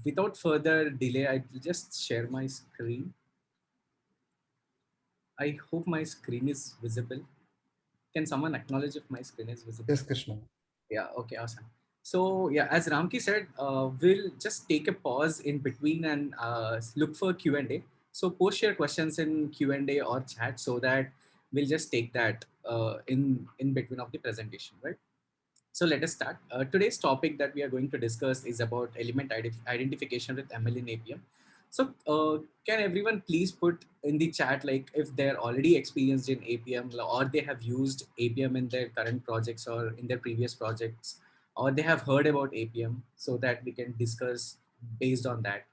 Without further delay, I'll just share my screen. I hope my screen is visible. Can someone acknowledge if my screen is visible? Yes, Krishna. Yeah, okay, awesome. So yeah, as Ramki said, we'll just take a pause in between and look for Q&A. So post your questions in Q&A or chat so that we'll just take that in between of the presentation, right? So let us start. Today's topic that we are going to discuss is about element identification with ML in APM. So can everyone please put in the chat like if they're already experienced in APM or they have used APM in their current projects or in their previous projects or they have heard about APM so that we can discuss based on that.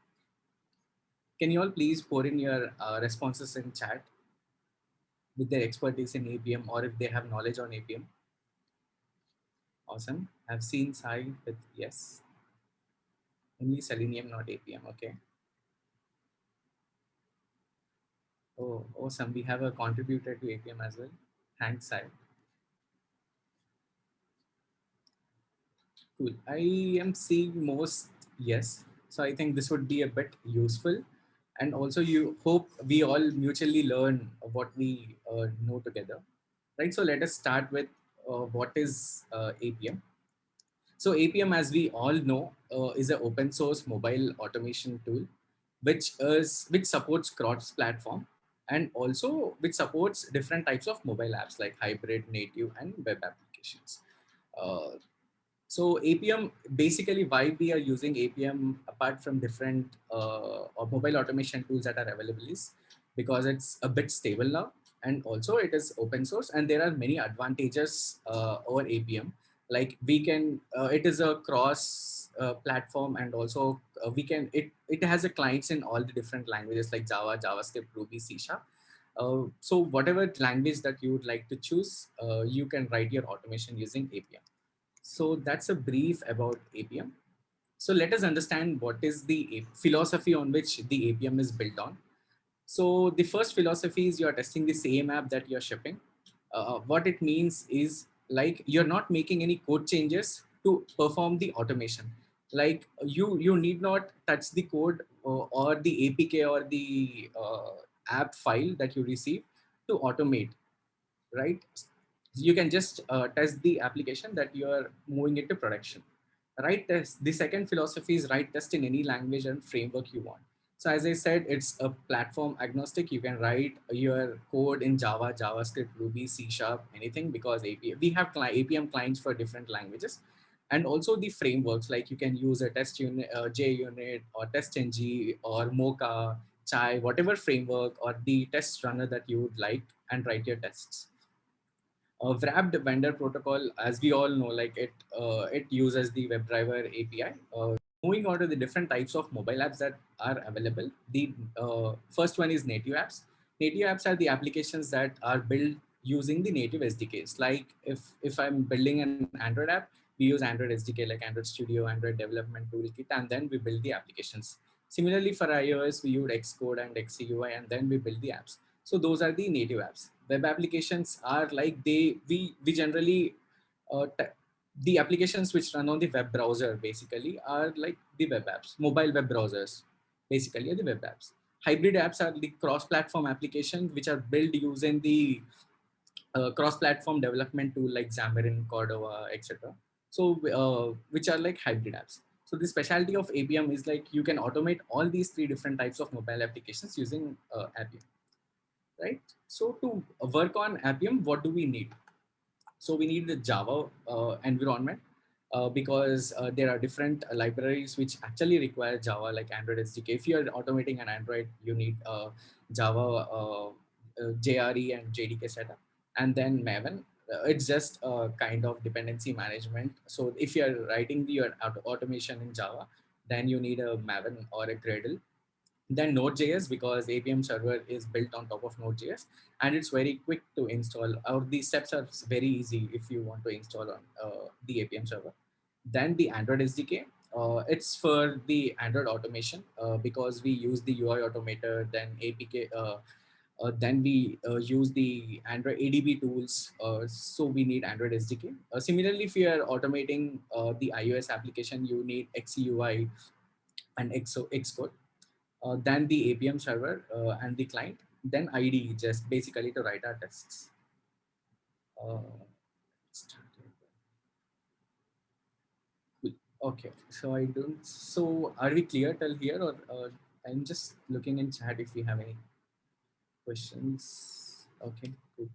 Can you all please pour in your responses in chat with their expertise in APM or if they have knowledge on APM? Awesome. I've seen Sai with yes. Only Selenium, not APM. Okay. Oh, awesome. We have a contributor to APM as well. Thanks, Sai. Cool. I am seeing most yes. So I think this would be a bit useful. And also, you hope we all mutually learn what we know together. Right. So let us start with what is APM. So APM, as we all know, is an open source mobile automation tool, which supports cross-platform and also which supports different types of mobile apps like hybrid, native, and web applications. Uh, so APM, basically why we are using APM apart from different or mobile automation tools that are available is because it's a bit stable now and also it is open source and there are many advantages over APM. Like we can, it is a cross platform and also it has a clients in all the different languages like Java, JavaScript, Ruby, C Sharp. So whatever language that you would like to choose, you can write your automation using APM. So that's a brief about APM. So let us understand what is the philosophy on which the APM is built on. So the first philosophy is you are testing the same app that you're shipping. What it means is like you're not making any code changes to perform the automation. Like you need not touch the code or the APK or the app file that you receive to automate, right? You can just test the application that you are moving into production. Write test. The second philosophy is write test in any language and framework you want. So as I said, it's a platform agnostic. You can write your code in Java, JavaScript, Ruby, C Sharp, anything because we have APM clients for different languages. And also the frameworks like you can use a test unit, JUnit or TestNG or Mocha, Chai, whatever framework or the test runner that you would like and write your tests. Wrapped vendor protocol, as we all know, like it uses the WebDriver API. Moving on to the different types of mobile apps that are available. The first one is native apps. Native apps are the applications that are built using the native SDKs. Like if I'm building an Android app, we use Android SDK like Android Studio, Android Development Toolkit, and then we build the applications. Similarly, for iOS, we use Xcode and XCUI, and then we build the apps. So those are the native apps. Web applications are like we generally the applications which run on the web browser basically are like the web apps. Mobile web browsers basically are the web apps. Hybrid apps are the cross-platform applications which are built using the cross-platform development tool like Xamarin, Cordova, etc. So which are like hybrid apps. So the specialty of APM is like you can automate all these three different types of mobile applications using APM, right? So to work on Appium, what do we need? So we need the Java environment because there are different libraries which actually require Java, like Android SDK. If you are automating an Android, you need Java, JRE and JDK setup, and then Maven. It's just a kind of dependency management. So if you are writing your automation in Java, then you need a Maven or a Gradle. Then Node.js, because APM server is built on top of Node.js and it's very quick to install, or these steps are very easy if you want to install on the APM server. Then the Android SDK, it's for the Android automation because we use the UI automator, then APK, then we use the Android ADB tools. So we need Android SDK. Similarly, if you are automating the iOS application, you need XCUI and Xcode, then the APM server and the client, then ID just basically to write our tests. Uh, cool. Okay, so I don't. So are we clear till here, or I'm just looking in chat if we have any questions? Okay, cool.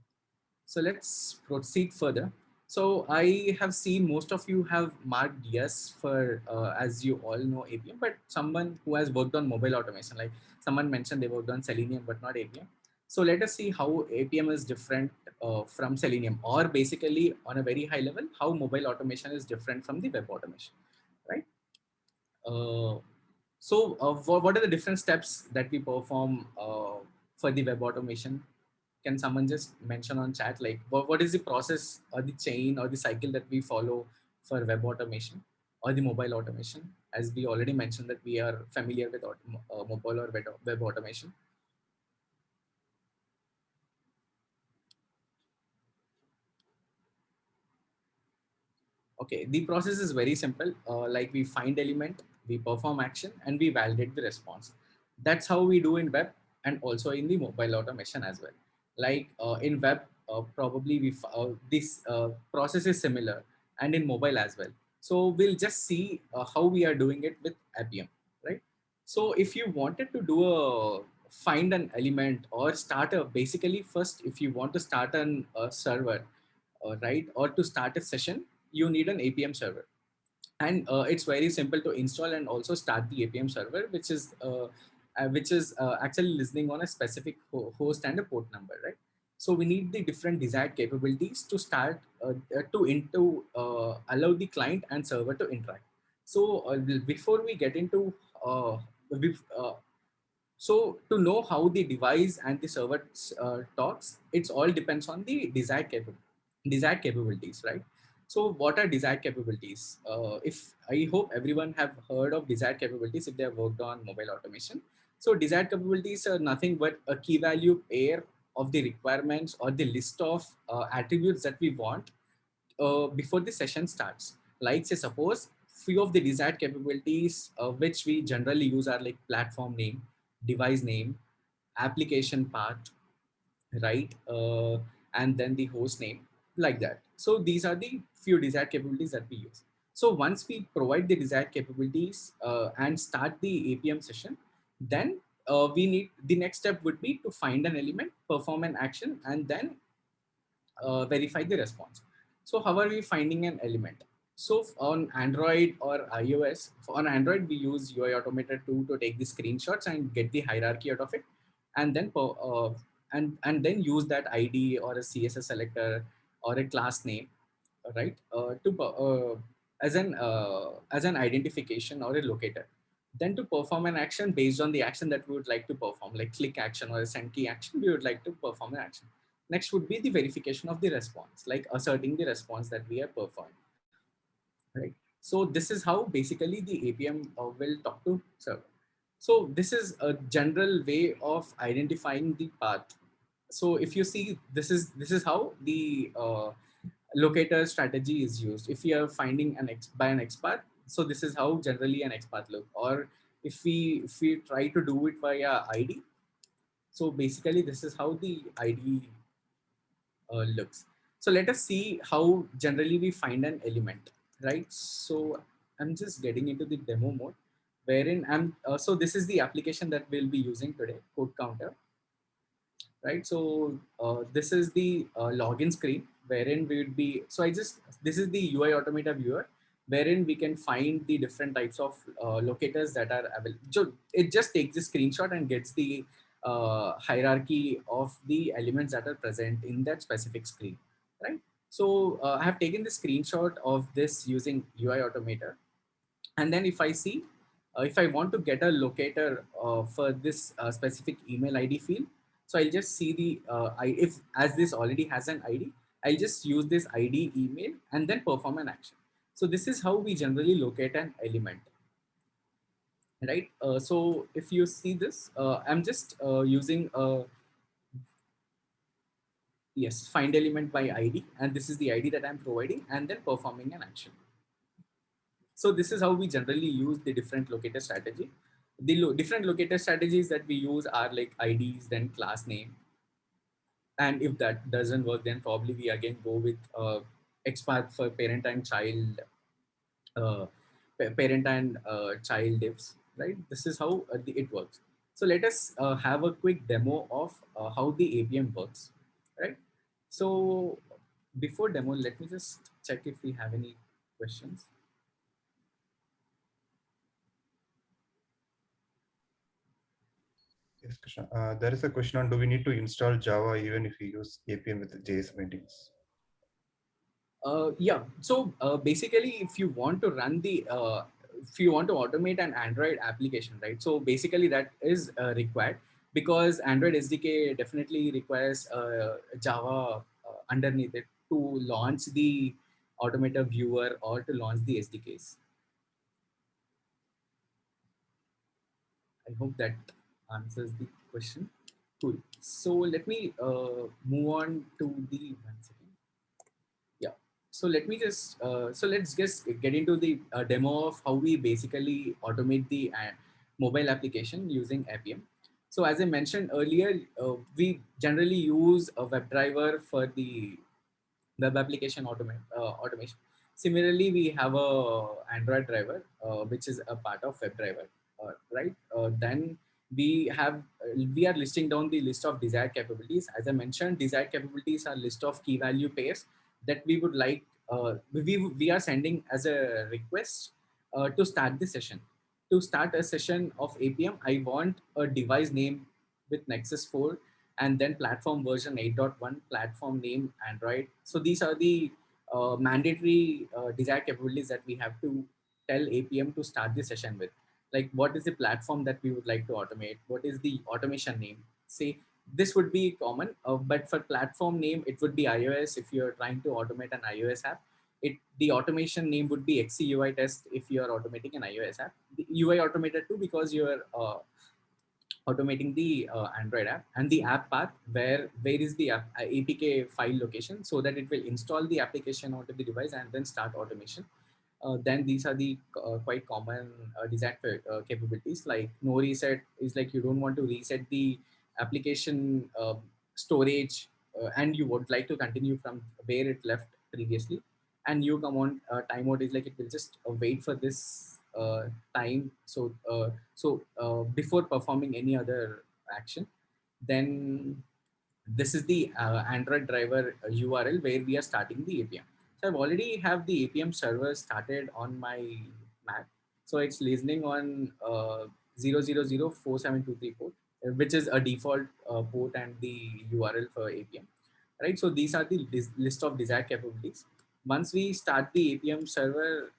So let's proceed further. So I have seen most of you have marked yes for, as you all know, APM, but someone who has worked on mobile automation, like someone mentioned they worked on Selenium, but not APM. So let us see how APM is different from Selenium, or basically on a very high level, how mobile automation is different from the web automation, right? Uh, what are the different steps that we perform for the web automation? Can someone just mention on chat, like what is the process or the chain or the cycle that we follow for web automation or the mobile automation? As we already mentioned that we are familiar with mobile or web automation. Okay, the process is very simple. Like we find element, we perform action, and we validate the response. That's how we do in web and also in the mobile automation as well. Like in web, probably this process is similar, and in mobile as well. So we'll just see how we are doing it with Appium, right? So if you wanted to do a find an element or start a basically first, if you want to start a server, right, or to start a session, you need an APM server, and it's very simple to install and also start the APM server, which is actually listening on a specific host and a port number, right? So we need the different desired capabilities to start allow the client and server to interact. So before we get into uh, bef- uh, so to know how the device and the server talks, it's all depends on the desired capabilities, right? So what are desired capabilities? If I hope everyone have heard of desired capabilities if they have worked on mobile automation. So desired capabilities are nothing but a key value pair of the requirements or the list of attributes that we want before the session starts. Like say suppose few of the desired capabilities which we generally use are like platform name, device name, application path, right? And then the host name, like that. So these are the few desired capabilities that we use. So once we provide the desired capabilities and start the APM session, then we need the next step would be to find an element, perform an action, and then verify the response. So how are we finding an element? So on Android or iOS, on Android we use UI Automator 2 to take the screenshots and get the hierarchy out of it, and then and then use that ID or a CSS selector or a class name, right, as an identification or a locator. Then to perform an action based on the action that we would like to perform, like click action or a send key action, we would like to perform an action. Next would be the verification of the response, like asserting the response that we have performed, right? So this is how basically the APM will talk to server. So this is a general way of identifying the path. So if you see, this is how the locator strategy is used. If you are finding by an XPath, so this is how generally an XPath look. Or if we try to do it via ID, so basically this is how the ID looks. So let us see how generally we find an element, right? So I'm just getting into the demo mode, wherein so this is the application that we'll be using today, Code Counter, right? So this is the login screen wherein we would be, so this is the UI Automata viewer, wherein we can find the different types of locators that are available. So it just takes the screenshot and gets the hierarchy of the elements that are present in that specific screen, right? So I have taken the screenshot of this using UI Automata, and then if I want to get a locator for this specific email ID field, so I'll just see if as this already has an ID, I'll just use this ID email and then perform an action. So this is how we generally locate an element, right? So if you see this, I'm just using yes, find element by ID, and this is the ID that I'm providing, and then performing an action. So this is how we generally use the different locator strategy. The different locator strategies that we use are like IDs, then class name, and if that doesn't work, then probably we again go with XPath for parent and child, uh, parent and child diffs, right? This is how it works. So let us have a quick demo of how the APM works, right? So before demo, let me just check if we have any questions. Yes, Krishna. There is a question on, do we need to install Java even if we use APM with the JS meetings? Yeah. So basically, if you want to automate an Android application, right? So basically, that is required because Android SDK definitely requires Java underneath it to launch the Automator viewer or to launch the SDKs. I hope that answers the question. Cool. So let me move on to the one second. Yeah. So let me just so let's just get into the demo of how we basically automate the mobile application using Appium. So as I mentioned earlier, we generally use a WebDriver for the web application automation. Similarly, we have a Android driver, which is a part of WebDriver, right? Then we are listing down the list of desired capabilities. As I mentioned, desired capabilities are list of key value pairs that we would like. We are sending as a request to start the session. To start a session of APM, I want a device name with Nexus 4 and then platform version 8.1, platform name Android. So these are the mandatory desired capabilities that we have to tell APM to start the session with. Like what is the platform that we would like to automate? What is the automation name? Say this would be common, but for platform name, it would be iOS if you're trying to automate an iOS app. The automation name would be XCUI test if you are automating an iOS app. The UI automated too because you're automating the Android app, and the app path where is the APK file location so that it will install the application onto the device and then start automation. Then these are the quite common design capabilities like no reset is like you don't want to reset the application storage and you would like to continue from where it left previously. And new command timeout is like it will just wait for this time before performing any other action. Then this is the Android driver URL where we are starting the APM. So I've already have the APM server started on my Mac. So it's listening on 0004723 port, which is a default port and the URL for APM. Right. So these are the list of desired capabilities. Once we start the APM server,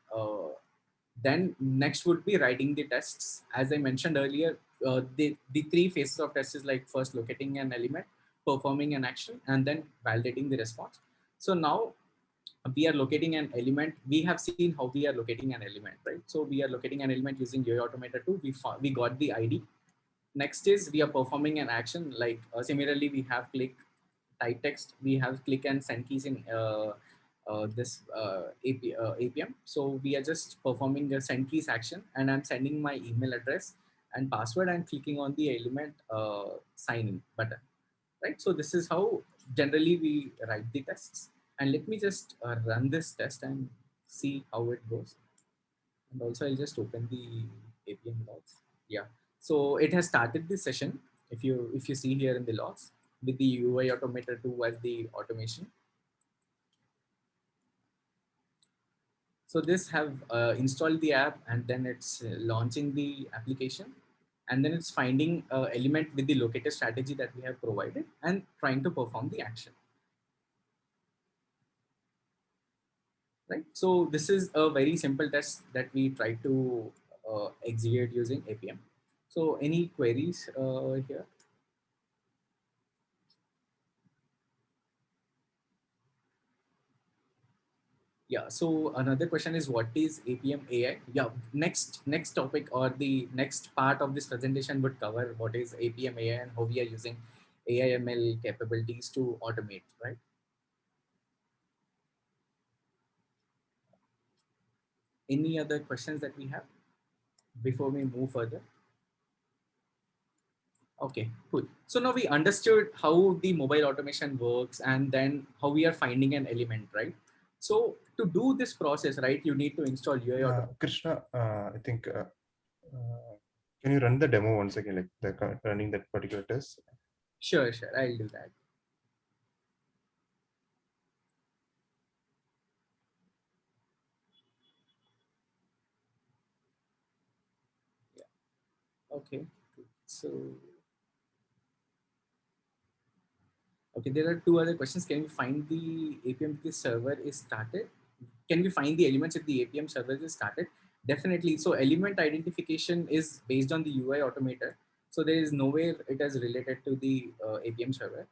then next would be writing the tests. As I mentioned earlier, the three phases of test is like first locating an element, performing an action, and then validating the response. So now we are locating an element. We have seen how we are locating an element, right? So we are locating an element using UI Automator 2. We got the ID. Next is we are performing an action. Like similarly, we have click, type text. We have click and send keys in this APM. So we are just performing a send keys action, and I'm sending my email address and password and clicking on the element sign in button, right? So this is how generally we write the tests. And let me just run this test and see how it goes. And also I'll just open the APM logs. Yeah. So it has started the session. If you see here in the logs with the UI Automator 2 as the automation. So this have installed the app and then it's launching the application, and then it's finding element with the locator strategy that we have provided and trying to perform the action. Right. So this is a very simple test that we try to execute using APM. So any queries here? Yeah. So another question is what is APM AI? Yeah. Next topic or the next part of this presentation would cover what is APM AI and how we are using AI ML capabilities to automate. Right. Any other questions that we have before we move further? Okay, cool. So now we understood how the mobile automation works and then how we are finding an element, right? So to do this process, right, you need to install UI automation. Krishna, I think can you run the demo once again, like running that particular test? Sure, sure, I'll do that. Yeah. Okay. Cool. So okay, there are two other questions. Can we find the APM if the server is started? Can we find the elements if the APM server is started? Definitely. So element identification is based on the UI automator. So there is nowhere it is related to the APM server.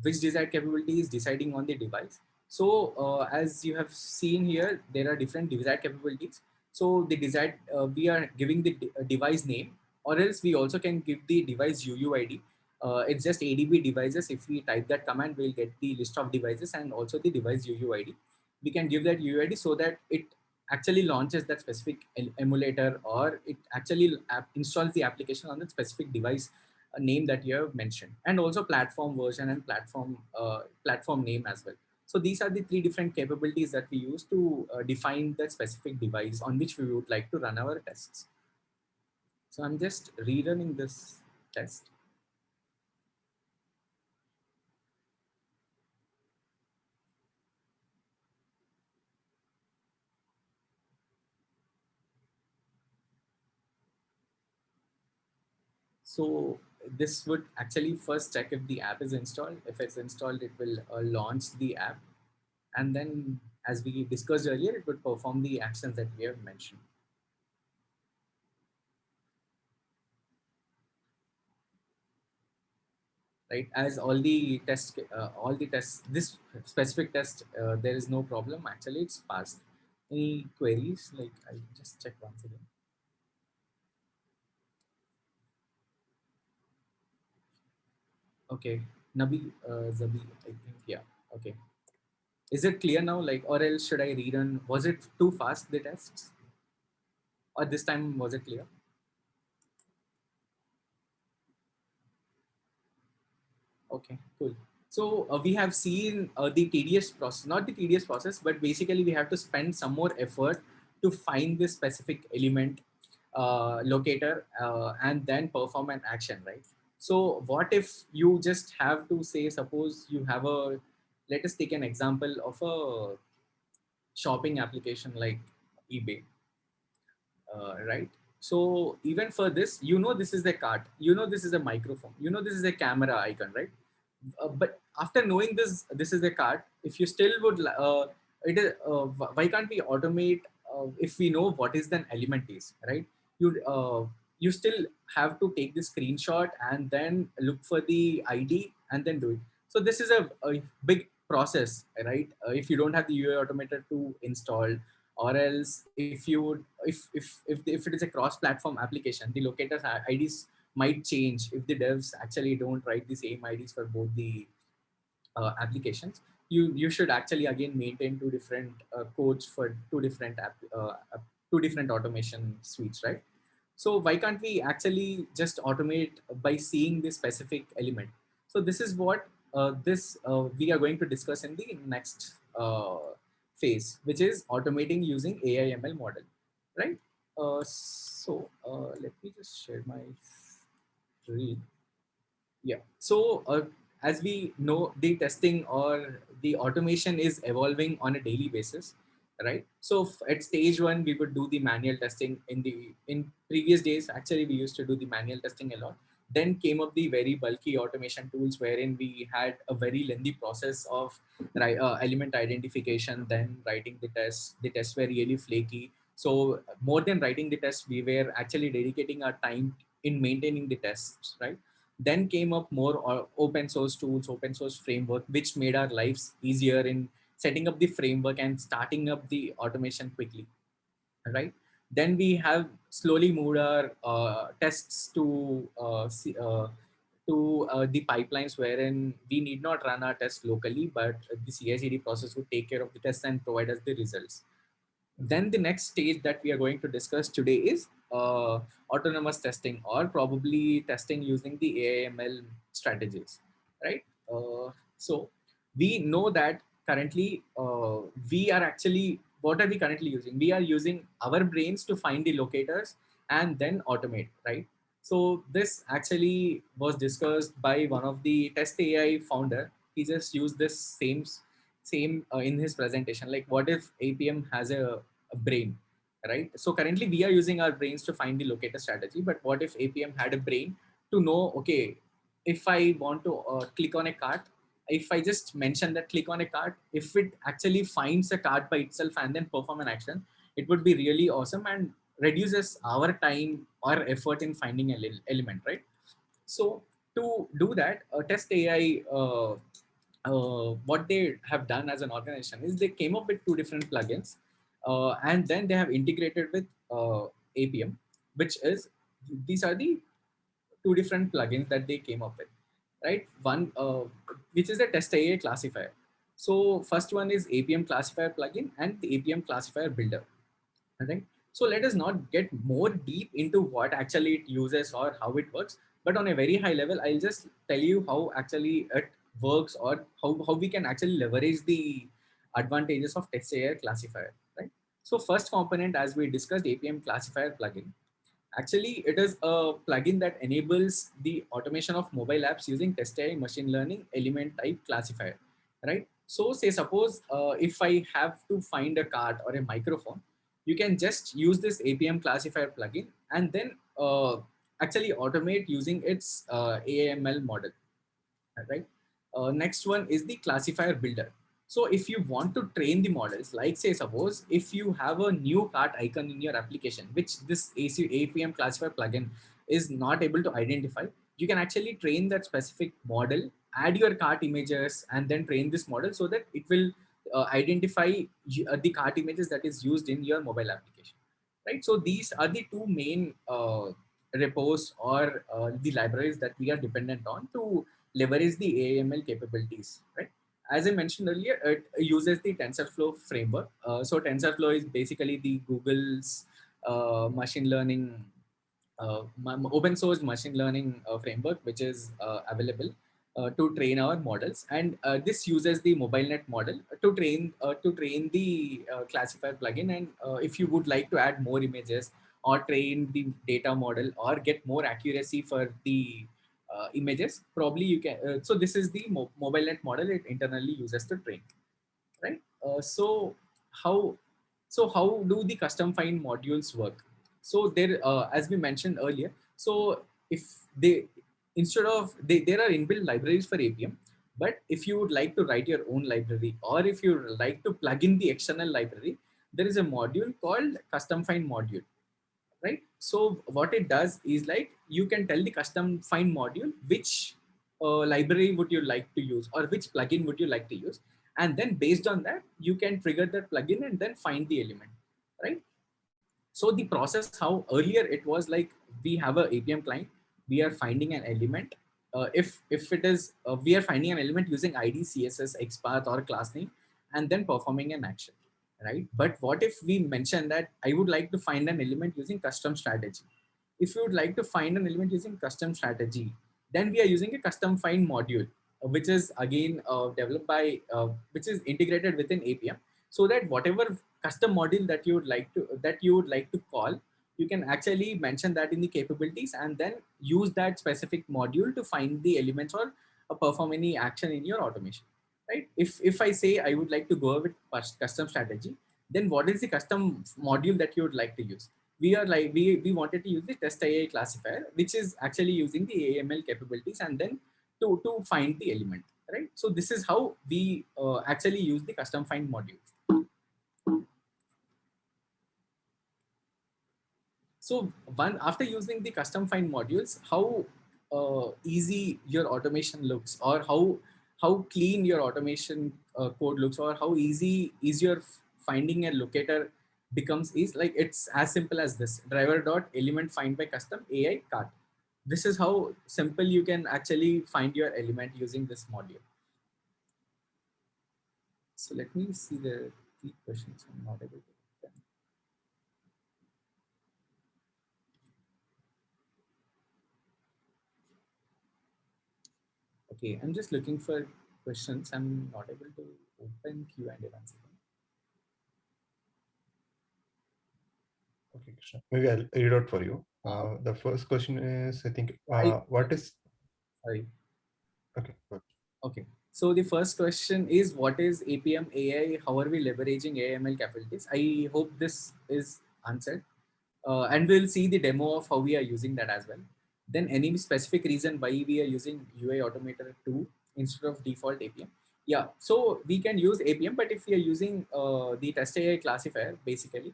Which desired capability is deciding on the device. So as you have seen here, there are different desired capabilities. So the desired, we are giving the device name, or else we also can give the device UUID. It's just ADB devices. If we type that command, we'll get the list of devices and also the device UUID. We can give that UUID so that it actually launches that specific emulator, or it actually installs the application on that specific device name that you have mentioned, and also platform version and platform name as well. So these are the three different capabilities that we use to define the specific device on which we would like to run our tests. So I'm just rerunning this test. So this would actually first check if the app is installed. If it's installed, it will launch the app, and then, as we discussed earlier, it would perform the actions that we have mentioned. Right, as all the tests, this specific test, there is no problem, actually it's passed. Any queries? Like, I just check once again. Okay, Nabi, Zabi, I think, yeah. Okay, is it clear now, like, or else should I rerun? Was it too fast, the tests, or this time was it clear? Okay, cool. So we have seen the tedious process, not the tedious process, but basically we have to spend some more effort to find this specific element locator and then perform an action, right? So what if you just have to say, suppose you have a, let us take an example of a shopping application like eBay, right? So even for this, this is the cart, this is a microphone, this is a camera icon, right? But after knowing this is a card, if you still would it is why can't we automate, if we know what is an element is, right? You still have to take the screenshot and then look for the ID and then do it. So this is a big process, right? If you don't have the UI automator to install, or else if you would, if it is a cross platform application, the locators IDs might change if the devs actually don't write the same IDs for both the applications. You should actually again maintain two different codes for two different automation suites, right? So why can't we actually just automate by seeing this specific element? So this is what this we are going to discuss in the next phase, which is automating using AI/ML model, right? Let me just share my screen. Yeah. So, as we know, the testing or the automation is evolving on a daily basis, right? So, at stage one, we would do the manual testing. In previous days, actually, we used to do the manual testing a lot. Then came up the very bulky automation tools, wherein we had a very lengthy process of element identification, then writing the tests. The tests were really flaky. So, more than writing the test, we were actually dedicating our time in maintaining the tests, right? Then came up more open source tools, open source framework, which made our lives easier in setting up the framework and starting up the automation quickly, right? Then we have slowly moved our tests to the pipelines, wherein we need not run our tests locally, but the CI/CD process would take care of the tests and provide us the results. Then the next stage that we are going to discuss today is autonomous testing, or probably testing using the AIML strategies, right? So we know that currently we are actually, what are we currently using? We are using our brains to find the locators and then automate, right? So this actually was discussed by one of the test AI founder. He just used this same in his presentation, like what if APM has a brain, right? So currently we are using our brains to find the locator strategy, but what if APM had a brain to know, okay, if I want to click on a cart, if I just mention that click on a cart, if it actually finds a cart by itself and then perform an action, it would be really awesome and reduces our time or effort in finding an element, right? So to do that, Test AI, what they have done as an organization is they came up with two different plugins, and then they have integrated with APM, which is, these are the two different plugins that they came up with, right? One, which is the Test AI classifier. So first one is APM classifier plugin and the APM classifier builder. Right. So let us not get more deep into what actually it uses or how it works, but on a very high level, I'll just tell you how actually it works, or how we can actually leverage the advantages of Test AI classifier, right? So first component, as we discussed, APM classifier plugin. Actually, it is a plugin that enables the automation of mobile apps using Test AI machine learning element type classifier, right? So say suppose if I have to find a card or a microphone, you can just use this APM classifier plugin and then actually automate using its AML model, right? Next one is the classifier builder. So if you want to train the models, like say suppose if you have a new cart icon in your application, which this APM classifier plugin is not able to identify, you can actually train that specific model, add your cart images, and then train this model so that it will identify the cart images that is used in your mobile application, right? So these are the two main repos or the libraries that we are dependent on to leverage the AML capabilities, right? As I mentioned earlier, it uses the TensorFlow framework. So TensorFlow is basically the Google's machine learning, open source machine learning framework, which is available to train our models. And this uses the MobileNet model to train the classifier plugin. And if you would like to add more images or train the data model or get more accuracy for the images, probably you can. So this is the MobileNet model it internally uses to train, right? How how do the custom find modules work? So there, as we mentioned earlier, so if they, instead of there are inbuilt libraries for APM, but if you would like to write your own library, or if you like to plug in the external library, there is a module called custom find module, right? So what it does is, like, you can tell the custom find module which library would you like to use or which plugin would you like to use, and then based on that you can trigger that plugin and then find the element, right? So the process, how earlier it was like, we have a APM client, we are finding an element. If it is we are finding an element using ID, CSS, XPath, or class name, and then performing an action, right? But what if we mention that I would like to find an element using custom strategy? If you would like to find an element using custom strategy, then we are using a custom find module, which is again developed by which is integrated within APM, so that whatever custom module that you would like to call, you can actually mention that in the capabilities and then use that specific module to find the elements or perform any action in your automation, right? If I say I would like to go with custom strategy, then what is the custom module that you would like to use? We wanted to use the Test AI classifier, which is actually using the AML capabilities and then to find the element, right? So this is how we actually use the custom find module. So one, after using the custom find modules, how easy your automation looks, or how clean your automation code looks, or how easy is your finding a locator becomes, is like, it's as simple as this: driver dot element find by custom AI cart. This is how simple you can actually find your element using this module. So let me see the key questions. I'm not able to. Okay, I'm just looking for questions. I'm not able to open Q&A once again. Okay, Krishna. Maybe I'll read out for you. Uh, The first question is, I think, I what is, sorry. okay, good. Okay. So the first question is, what is APM AI? How are we leveraging AML capabilities? I hope this is answered. And we'll see the demo of how we are using that as well. Then any specific reason why we are using UI Automator 2 instead of default APM? Yeah, so we can use APM, but if we are using the test AI classifier, basically,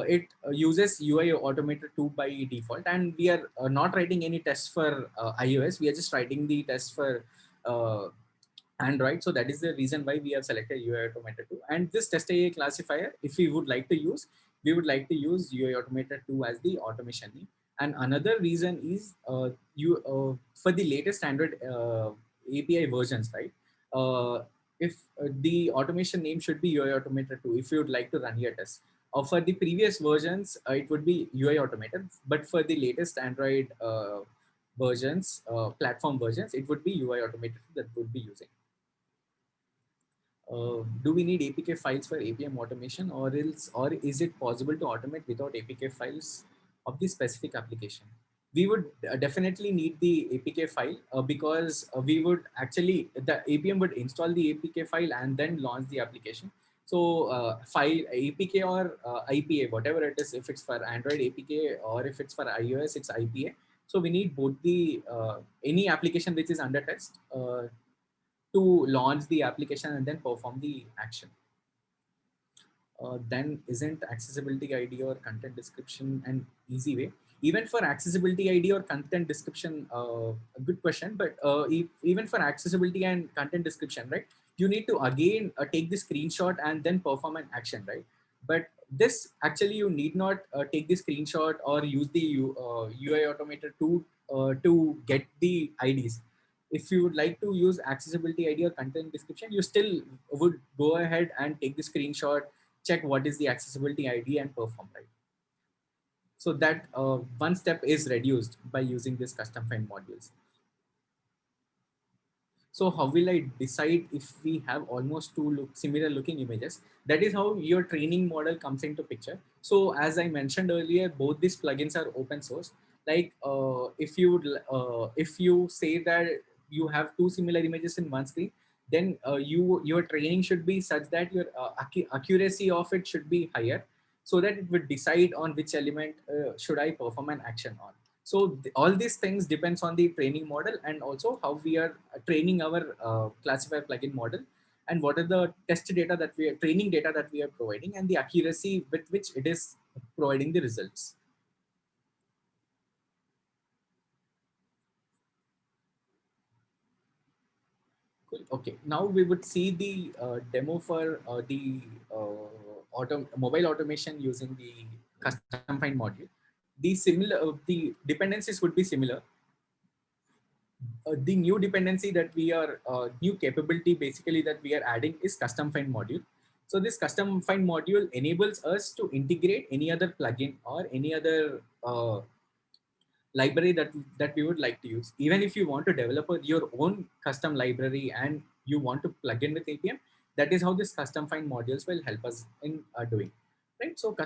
it uses UI Automator 2 by default, and we are not writing any tests for iOS. We are just writing the tests for uh, Android. So that is the reason why we have selected UI Automator 2. And this test AI classifier, if we would like to use, we would like to use UI Automator 2 as the automation name. And another reason is you for the latest Android API versions, right? If the automation name should be UI Automator 2, if you would like to run your test. For the previous versions, it would be UI Automator, but for the latest Android versions, platform versions, it would be UI Automator that would be using. Do we need APK files for APM automation, or is it possible to automate without APK files of the specific application? We would definitely need the APK file because we would actually, the APM would install the APK file and then launch the application. So file APK or IPA, whatever it is, if it's for Android APK or if it's for iOS, it's IPA. So we need both the any application which is under test to launch the application and then perform the action. Then isn't accessibility ID or content description an easy way? Even for accessibility ID or content description, a good question, but even for accessibility and content description, right, you need to again take the screenshot and then perform an action, right? But this actually you need not take the screenshot or use the UI Automator to get the IDs. If you would like to use accessibility ID or content description, you still would go ahead and take the screenshot, check what is the accessibility ID and perform, right? So that one step is reduced by using this custom find modules. So how will I decide if we have almost similar looking images? That is how your training model comes into picture. So as I mentioned earlier, both these plugins are open source. Like if you say that you have two similar images in one screen, then your training should be such that your accuracy of it should be higher, so that it would decide on which element should I perform an action on. So all these things depends on the training model and also how we are training our classifier plugin model, and what are the test data that we are training data that we are providing, and the accuracy with which it is providing the results. Cool. Okay, now we would see the demo for the mobile automation using the custom find module. The dependencies would be similar. The new dependency that we are new capability basically that we are adding is custom find module. So this custom find module enables us to integrate any other plugin or any other library that we would like to use. Even if you want to develop your own custom library and you want to plug in with APM, that is how this custom find modules will help us in doing. Right. So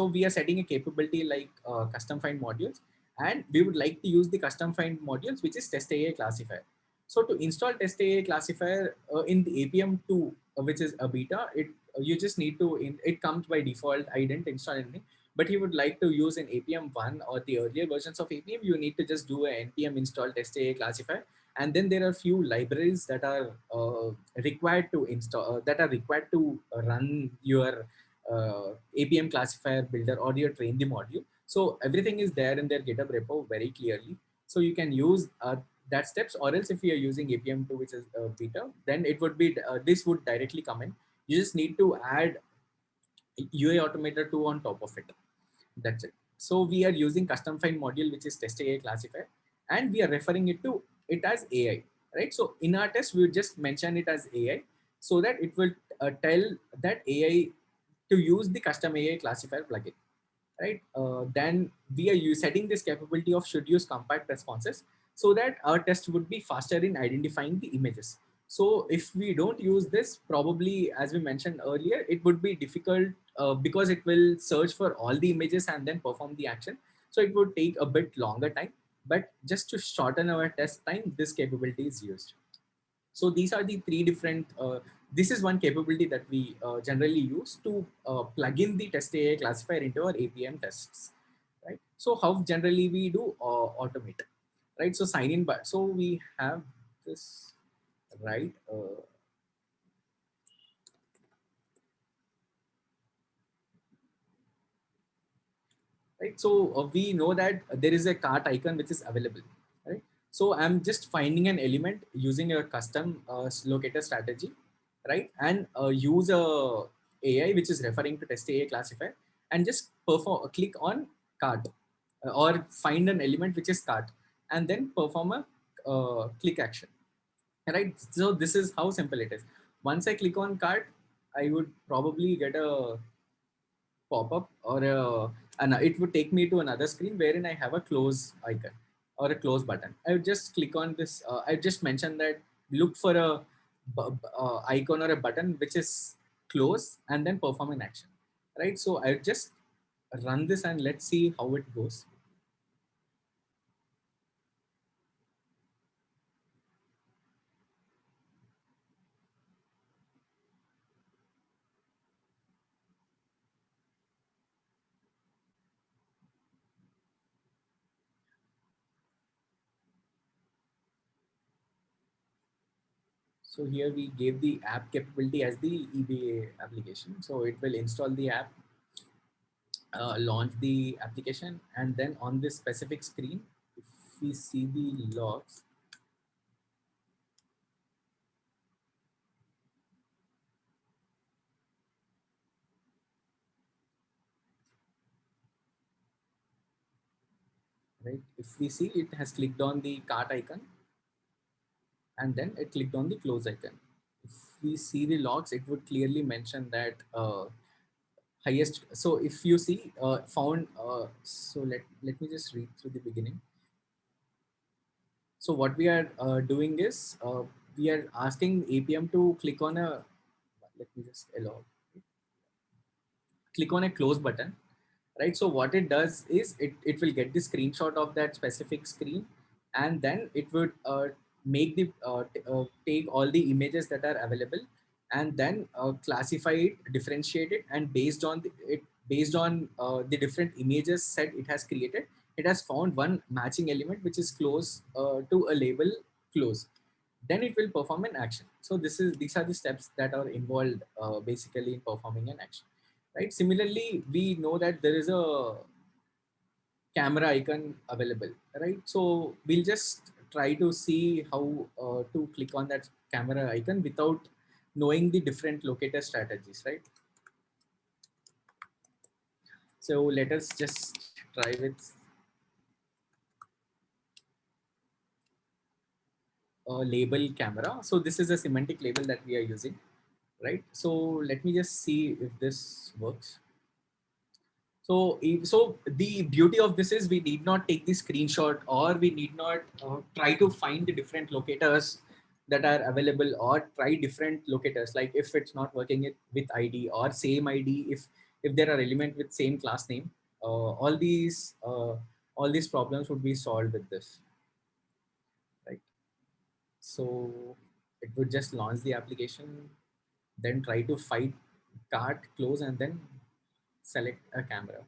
we are setting a capability like custom find modules, and we would like to use the custom find modules, which is test AI classifier. So to install test AI classifier in the APM 2, which is a beta, you just need to, it comes by default. I didn't install anything, but you would like to use an APM 1 or the earlier versions of APM, you need to just do an npm install test AI classifier. And then there are few libraries that are required to install, that are required to run your APM classifier builder or your train the module. So everything is there in their GitHub repo very clearly. So you can use that steps, or else if you are using APM 2, which is beta, then it would be, this would directly come in. You just need to add UI Automator 2 on top of it. That's it. So we are using custom find module, which is test AI classifier, and we are referring it as AI, right? So in our test, we would just mention it as AI, so that it will tell that AI to use the custom AI classifier plugin, right? Then we are setting this capability of should use compact responses. so that our test would be faster in identifying the images. So if we don't use this, probably as we mentioned earlier, it would be difficult because it will search for all the images and then perform the action. So it would take a bit longer time, but just to shorten our test time, this capability is used. So these are the three different, this is one capability that we generally use to plug in the test AI classifier into our APM tests, right? So how generally we do automate, right? So sign in, but so we have this, right? Right. So we know that there is a cart icon which is available, right? So I'm just finding an element using a custom locator strategy, right? And use a AI which is referring to test AI classifier, and just perform click on cart or find an element which is cart, and then perform a click action, right? So this is how simple it is. Once I click on cart, I would probably get a pop-up or and it would take me to another screen wherein I have a close icon or a close button. I would just click on this. I just mentioned that look for a icon or a button which is close and then perform an action, right? So I just run this and let's see how it goes. So here we gave the app capability as the EBA application. So it will install the app, launch the application, and then on this specific screen, if we see the logs, right? If we see, it has clicked on the cart icon and then it clicked on the close icon. If we see the logs, it would clearly mention that highest. So if you see found, so let me just read through the beginning. So what we are doing is we are asking APM to click on a, let me just allow, click on a close button, right? So what it does is it will get the screenshot of that specific screen, and then it would make the take all the images that are available, and then classify it, differentiate it, and based on the different images set it has created, it has found one matching element which is close to a label close. Then it will perform an action. So these are the steps that are involved basically in performing an action, right? Similarly, we know that there is a camera icon available, right? So we'll just try to see how to click on that camera icon without knowing the different locator strategies, right? So let us just try with a label camera. So this is a semantic label that we are using, right? So let me just see if this works. So, so the beauty of this is we need not take the screenshot, or we need not try to find the different locators that are available, or try different locators. Like if it's not working with ID or same ID, if there are elements with same class name, all these problems would be solved with this, right? So it would just launch the application, then try to find cart close, and then select a camera.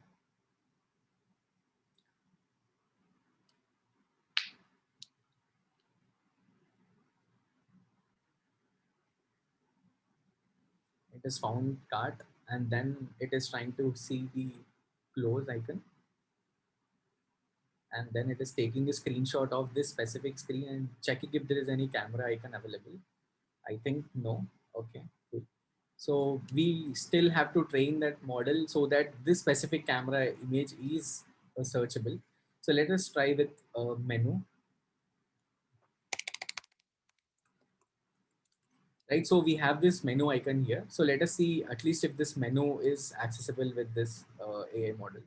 It is found cart, and then it is trying to see the close icon, and then it is taking a screenshot of this specific screen and checking if there is any camera icon available. I think no. Okay, cool. So we still have to train that model so that this specific camera image is searchable. So let us try with a menu, right? So we have this menu icon here. So let us see at least if this menu is accessible with this AI model.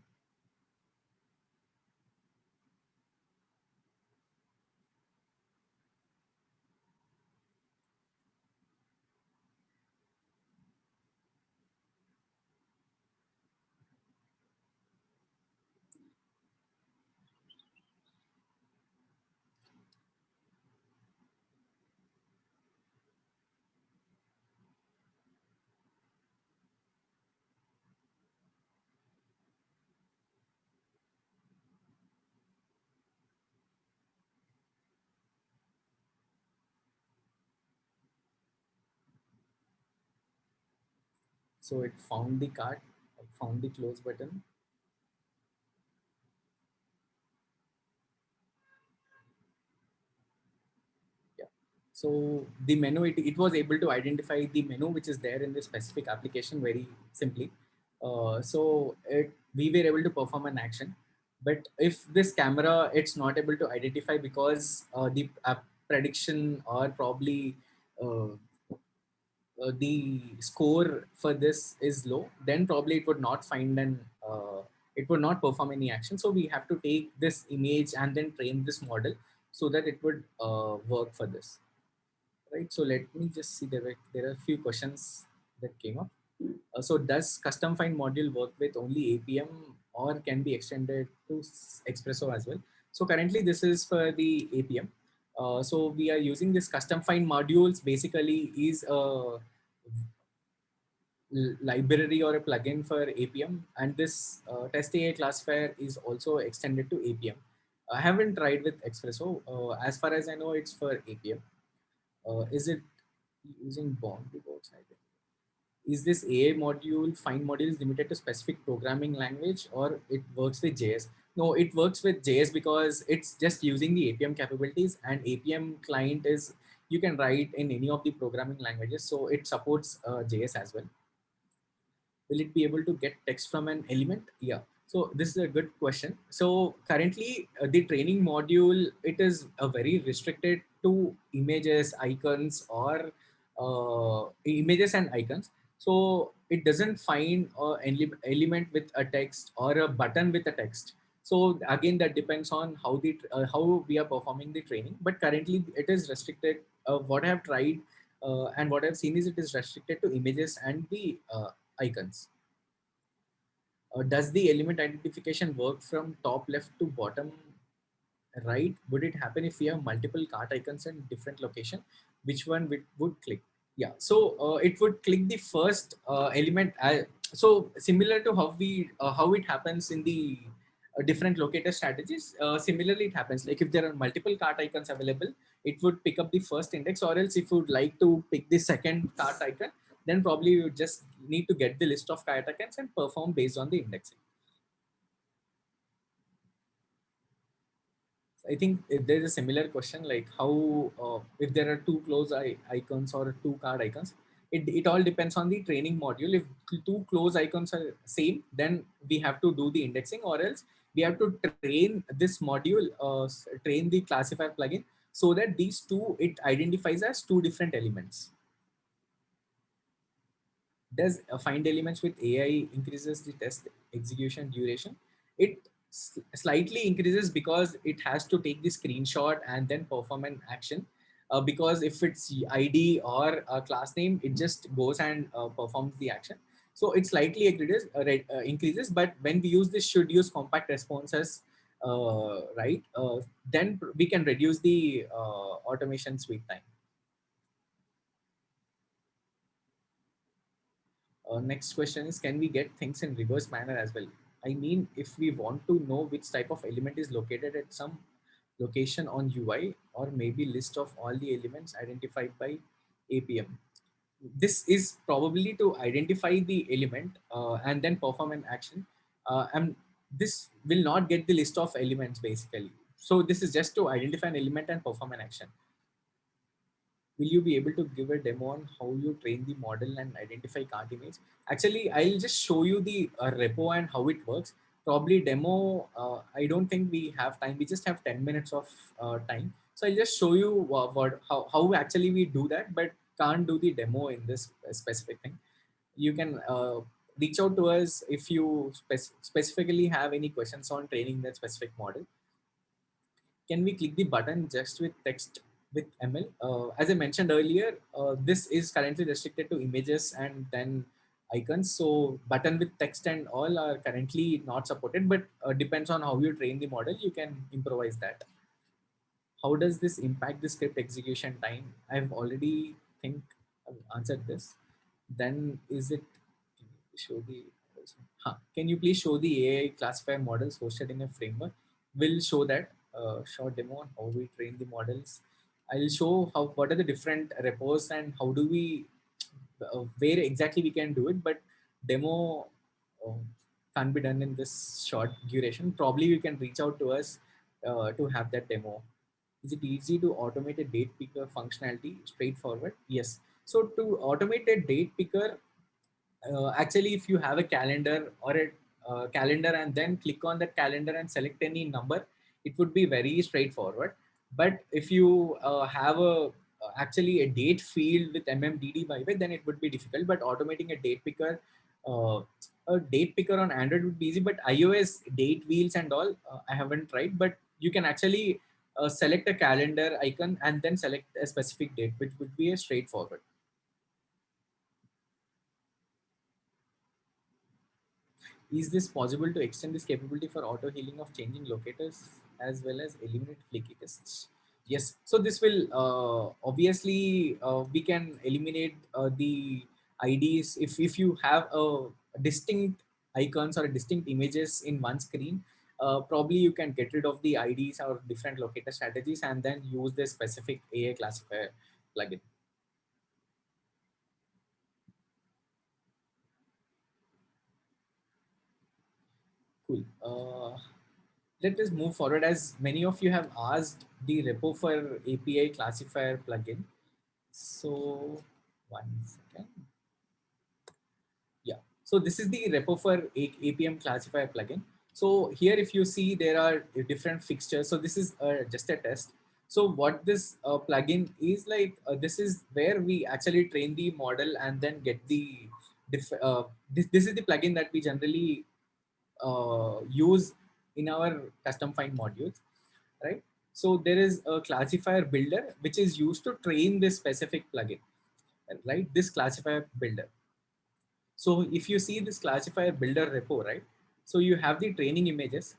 So it found the cart, found the close button. Yeah. So the menu, it was able to identify the menu which is there in the specific application very simply. We were able to perform an action. But if this camera, it's not able to identify because the prediction or probably uh, the score for this is low, then probably it would not find an it would not perform any action. So we have to take this image and then train this model so that it would work for this, right? So let me just see, there are a few questions that came up. So does custom find module work with only APM or can be extended to Expresso as well? So currently this is for the APM. So we are using this custom find modules, basically is a library or a plugin for APM, and this test AI classifier is also extended to APM. I haven't tried with Expresso. As far as I know, it's for APM. Is it using boundary box? I think. Is this AI module, find module is limited to specific programming language or it works with JS? No, it works with JS because it's just using the APM capabilities, and APM client is, you can write in any of the programming languages. So it supports JS as well. Will it be able to get text from an element? Yeah, so this is a good question. So currently the training module, it is a very restricted to images, icons, or images and icons. So it doesn't find an element with a text or a button with a text. So again, that depends on how we are performing the training, but currently it is restricted. What I have tried and what I've seen is it is restricted to images and the icons. Does the element identification work from top left to bottom right? Would it happen if we have multiple cart icons in different location? Which one would click? Yeah, so it would click the first element. So similar to how it happens in the different locator strategies. Similarly, it happens like if there are multiple cart icons available, it would pick up the first index, or else if you would like to pick the second cart icon, then probably you just need to get the list of cart icons and perform based on the indexing. I think there's a similar question like how if there are two close icons or two card icons, it all depends on the training module. If two close icons are same, then we have to do the indexing, or else we have to train this module, train the classifier plugin so that these two, it identifies as two different elements. Does find elements with AI increases the test execution duration? It slightly increases because it has to take the screenshot and then perform an action. Because if it's ID or a class name, it just goes and performs the action. So it slightly increases, but when we use this should use compact responses, right, then we can reduce the automation sweep time. Next question is, can we get things in reverse manner as well? I mean, if we want to know which type of element is located at some location on UI, or maybe list of all the elements identified by APM. This is probably to identify the element and then perform an action. And this will not get the list of elements basically. So this is just to identify an element and perform an action. Will you be able to give a demo on how you train the model and identify cart image? Actually, I'll just show you the repo and how it works. Probably demo, I don't think we have time. We just have 10 minutes of time. So I'll just show you how actually we do that, but can't do the demo in this specific thing. You can reach out to us if you specifically have any questions on training that specific model. Can we click the button just with text with ML? As I mentioned earlier, this is currently restricted to images and then icons. So button with text and all are currently not supported, but depends on how you train the model, you can improvise that. How does this impact the script execution time? I've already think I've answered this. Then is it, can you show the, can you please show the AI classifier models hosted in a framework? We'll show that short demo on how we train the models. I'll show what are the different repos and how do we where exactly we can do it. But demo uh, can't be done in this short duration. Probably you can reach out to us to have that demo. Is it easy to automate a date picker functionality? Straightforward. Yes. So to automate a date picker, actually, if you have a calendar or a calendar and then click on that calendar and select any number, it would be very straightforward. But if you have actually a date field with MMDD by way, then it would be difficult. But automating uh, a date picker on Android would be easy. But iOS date wheels and all, I haven't tried. But you can actually select a calendar icon and then select a specific date, which would be a straightforward. Is this possible to extend this capability for auto healing of changing locators as well as eliminate flaky tests? Yes. So this will obviously we can eliminate the IDs if you have a distinct icons or distinct images in one screen. Probably you can get rid of the IDs or different locator strategies and then use the specific AI classifier plugin. Cool. Let us move forward as many of you have asked the repo for API classifier plugin. So one second. Yeah. So this is the repo for APM classifier plugin. So here, if you see, there are different fixtures. So this is just a test. So what this plugin is like, this is where we actually train the model and then get the this is the plugin that we generally use in our custom find modules, right? So there is a classifier builder which is used to train this specific plugin, right? This classifier builder. So if you see this classifier builder repo, right? So you have the training images.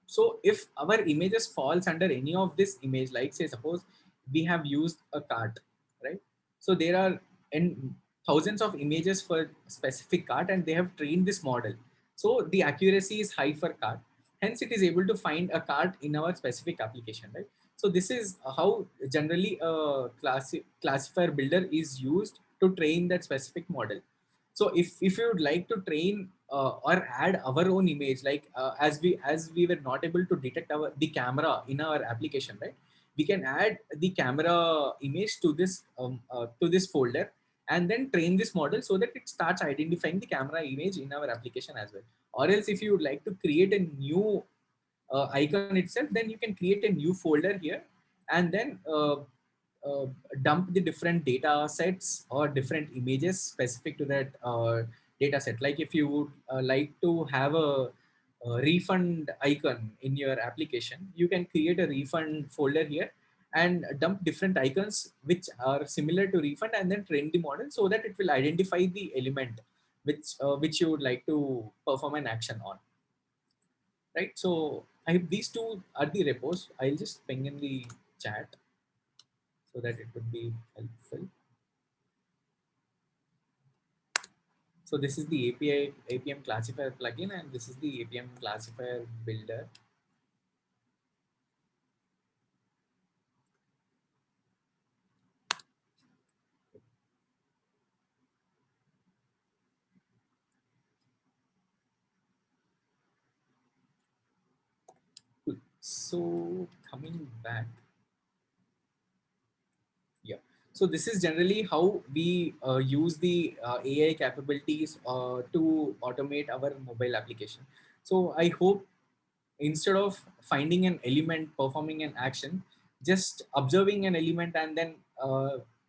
So if our images falls under any of this image, like say suppose we have used a cart, right? So there are thousands of images for specific cart and they have trained this model. So the accuracy is high for cart. Hence it is able to find a cart in our specific application, right? So this is how generally a classifier builder is used to train that specific model. So if you would like to train or add our own image, like as we were not able to detect the camera in our application, right? We can add the camera image to this folder and then train this model so that it starts identifying the camera image in our application as well. Or else if you would like to create a new icon itself, then you can create a new folder here and then uh, dump the different data sets or different images specific to that data set. Like if you would like to have a refund icon in your application, you can create a refund folder here and dump different icons which are similar to refund and then train the model so that it will identify the element which you would like to perform an action on, right? So I have these two are the repos. I'll just ping in the chat so that it would be helpful. So this is the APM classifier plugin, and this is the APM classifier builder. Cool. So coming back, yeah. So this is generally how we use the AI capabilities to automate our mobile application. So I hope instead of finding an element performing an action, just observing an element and then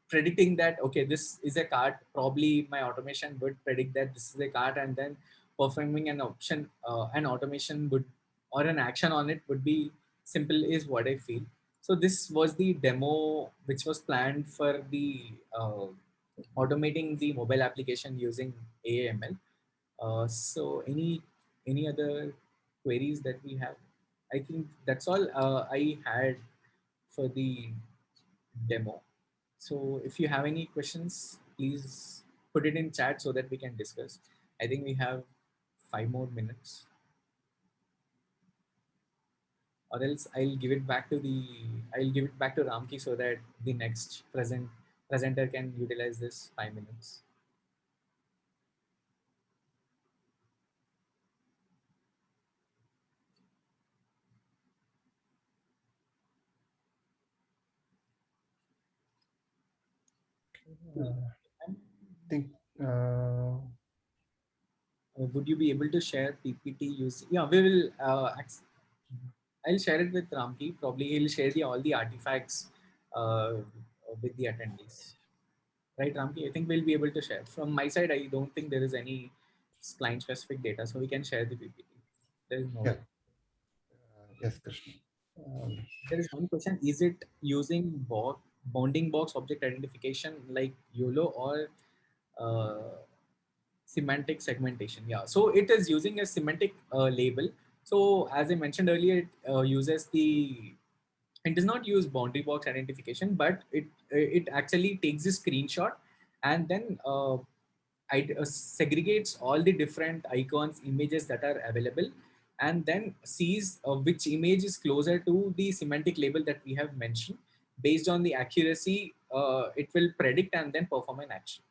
predicting that okay, this is a card, probably my automation would predict that this is a card, and then performing an automation would or an action on it would be simple is what I feel. So this was the demo which was planned for the automating the mobile application using AML. So any other queries that we have? I think that's all I had for the demo. So if you have any questions, please put it in chat so that we can discuss. I think we have 5 more minutes, or else I'll give it back to Ramki so that the next presenter can utilize this 5 minutes. Cool. And, think uh, would you be able to share PPT using? Yeah, we will. I'll share it with Ramki. Probably he'll share all the artifacts with the attendees. Right, Ramki? I think we'll be able to share. From my side, I don't think there is any client specific data, so we can share the PPT. There is no yeah, worry. yes, Krishna. There is one question: is it using bounding box object identification like YOLO or uh, semantic segmentation? Yeah, so it is using a semantic label. So as I mentioned earlier, it uses the it does not use boundary box identification, but it actually takes a screenshot and then segregates all the different icons images that are available, and then sees which image is closer to the semantic label that we have mentioned. Based on the accuracy, it will predict and then perform an action.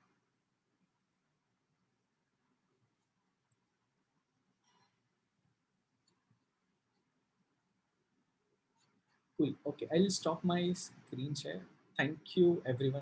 Cool. Okay, I'll stop my screen share. Thank you everyone.